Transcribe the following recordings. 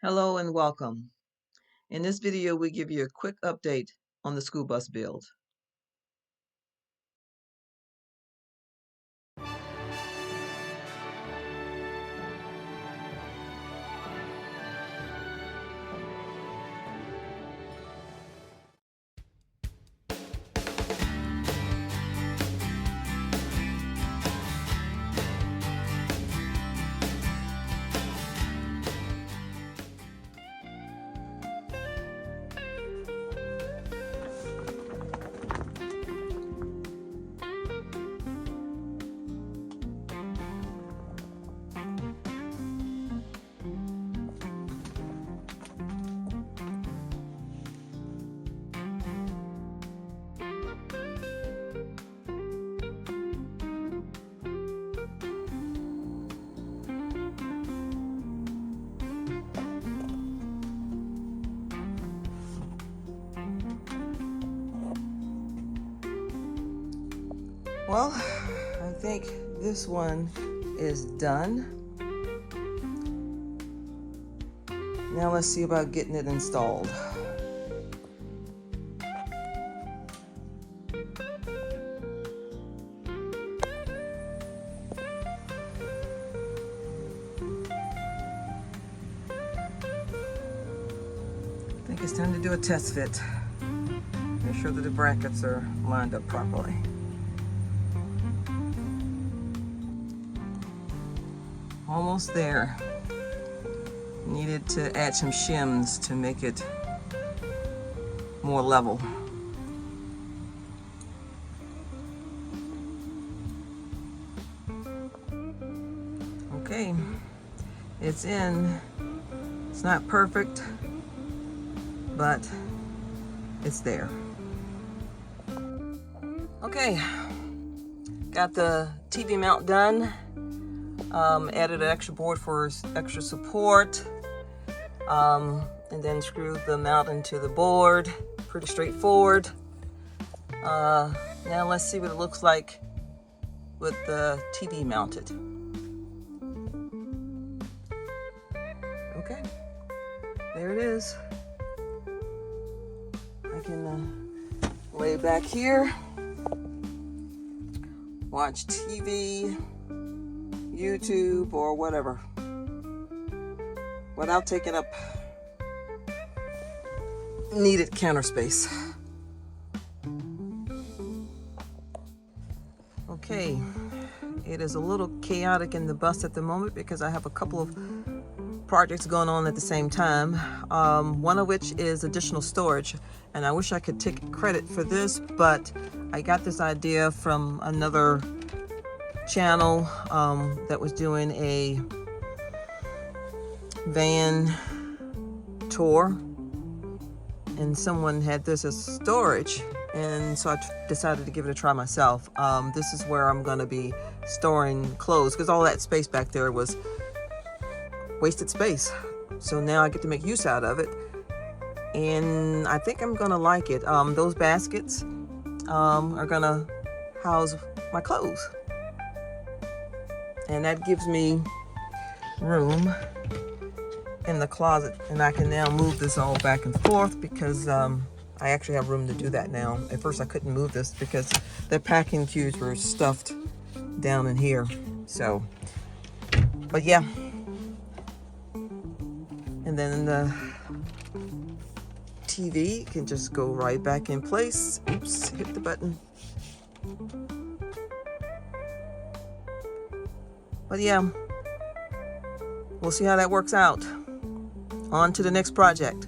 Hello and welcome. In this video, we give you a quick update on the school bus build. Well, I think this one is done. Now let's see about getting it installed. I think it's time to do a test fit. Make sure that the brackets are lined up properly. Almost there. Needed to add some shims to make it more level. Okay, it's in. It's not perfect, but it's there. Okay, got the TV mount done. Added an extra board for extra support, and then screwed the mount into the board. Pretty straightforward. Now let's see what it looks like with the TV mounted. Okay, there it is. I can lay back here, watch TV, YouTube, or whatever, without taking up needed counter space. Okay, it is a little chaotic in the bus at the moment because I have a couple of projects going on at the same time, one of which is additional storage, and I wish I could take credit for this, but I got this idea from another channel that was doing a van tour, and someone had this as storage, and so I decided to give it a try myself. This is where I'm going to be storing clothes, because all that space back there was wasted space. So now I get to make use out of it, and I think I'm going to like it. Those baskets are going to house my clothes, and that gives me room in the closet, and I can now move this all back and forth because I actually have room to do that now. At first I couldn't move this because the packing cubes were stuffed down in here. So, but yeah. And then the TV can just go right back in place. Oops, hit the button. But yeah, we'll see how that works out. On to the next project.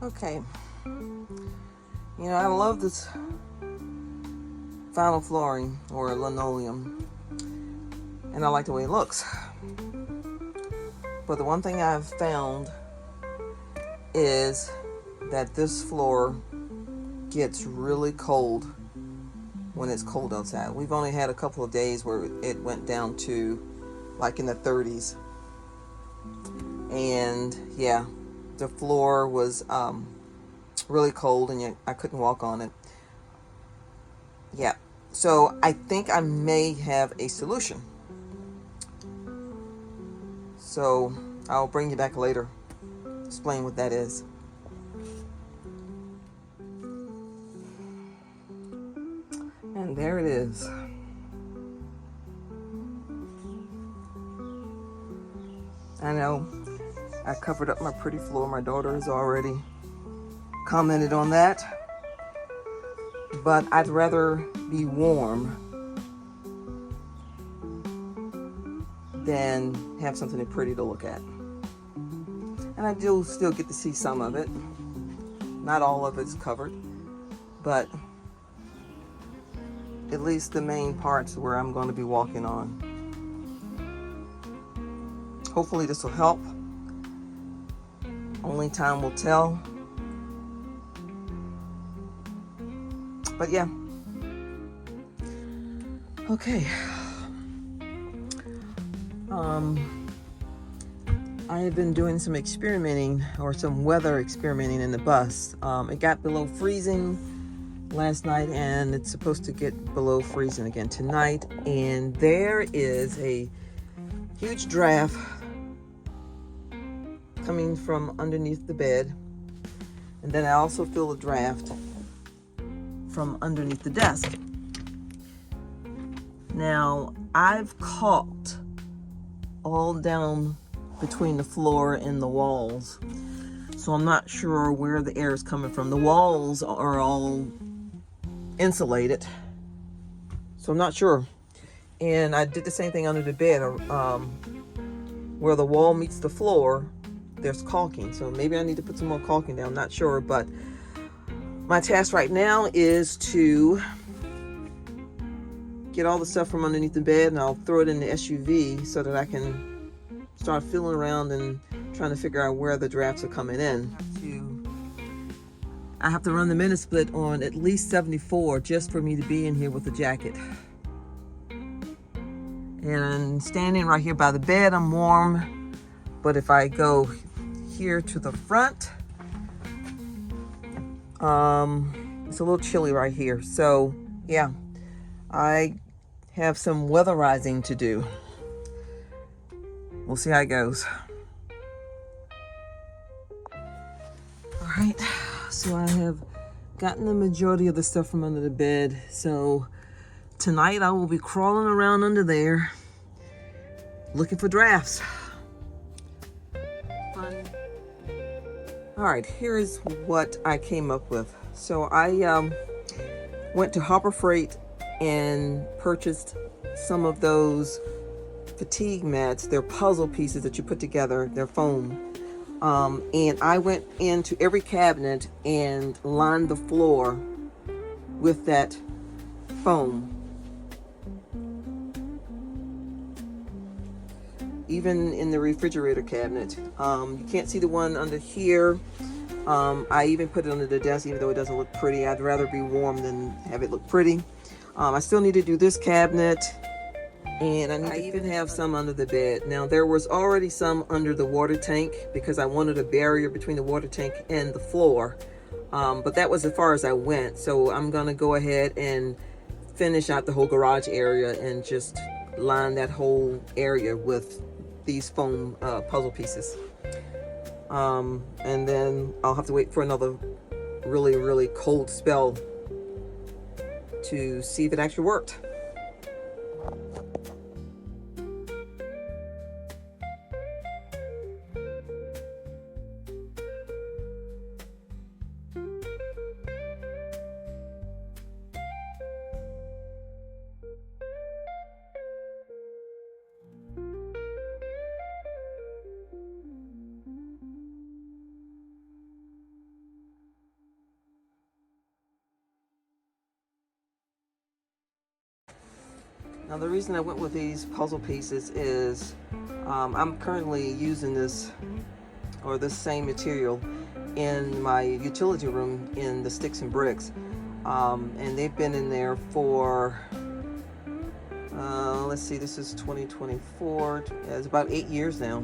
Okay, you know, I love this vinyl flooring or linoleum, and I like the way it looks. But the one thing I've found is that this floor gets really cold when it's cold outside. We've only had a couple of days where it went down to like in the 30s. And yeah, the floor was really cold and I couldn't walk on it. Yeah, so I think I may have a solution. So I'll bring you back later, explain what that is. And there it is. I know I covered up my pretty floor. My daughter has already commented on that. But I'd rather be warm than have something pretty to look at. And I do still get to see some of it. Not all of it's covered, but at least the main parts where I'm going to be walking on. Hopefully this will help. Only time will tell. But yeah. Okay. I have been doing some experimenting or some weather experimenting in the bus. It got below freezing last night and it's supposed to get below freezing again tonight. And there is a huge draft coming from underneath the bed. And then I also feel a draft from underneath the desk. Now, I've caulked all down between the floor and the walls, so I'm not sure where the air is coming from. The walls are all insulated, so I'm not sure. And I did the same thing under the bed. Where the wall meets the floor, there's caulking, so maybe I need to put some more caulking down. I'm not sure, but my task right now is to get all the stuff from underneath the bed and I'll throw it in the SUV so that I can start feeling around and trying to figure out where the drafts are coming in. I have to run the minute split on at least 74 just for me to be in here with the jacket. And standing right here by the bed, I'm warm. But if I go here to the front, it's a little chilly right here. So yeah, I have some weatherizing to do. We'll see how it goes. All right, so I have gotten the majority of the stuff from under the bed. So tonight I will be crawling around under there looking for drafts. Fun. All right, here's what I came up with. So I went to Harbor Freight and purchased some of those fatigue mats. They're puzzle pieces that you put together. They're foam. And I went into every cabinet and lined the floor with that foam. Even in the refrigerator cabinet. You can't see the one under here. I even put it under the desk, even though it doesn't look pretty. I'd rather be warm than have it look pretty. I still need to do this cabinet, and I even have some under the bed. Now, there was already some under the water tank because I wanted a barrier between the water tank and the floor. But that was as far as I went. So I'm gonna go ahead and finish out the whole garage area and just line that whole area with these foam puzzle pieces. And then I'll have to wait for another really, really cold spell to see if it actually worked. Now the reason I went with these puzzle pieces is I'm currently using this same material in my utility room in the sticks and bricks, and they've been in there for let's see, this is 2024. It's about 8 years now.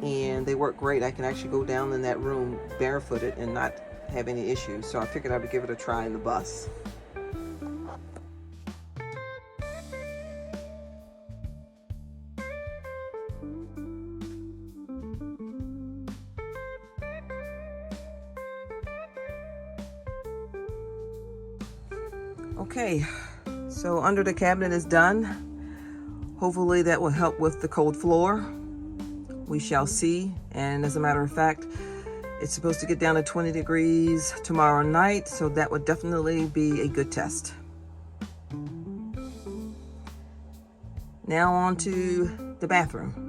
and they work great. I can actually go down in that room barefooted and not have any issues. So I figured I would give it a try in the bus. Okay, so under the cabinet is done. Hopefully that will help with the cold floor. We shall see. And as a matter of fact, it's supposed to get down to 20 degrees tomorrow night, so that would definitely be a good test. Now on to the bathroom.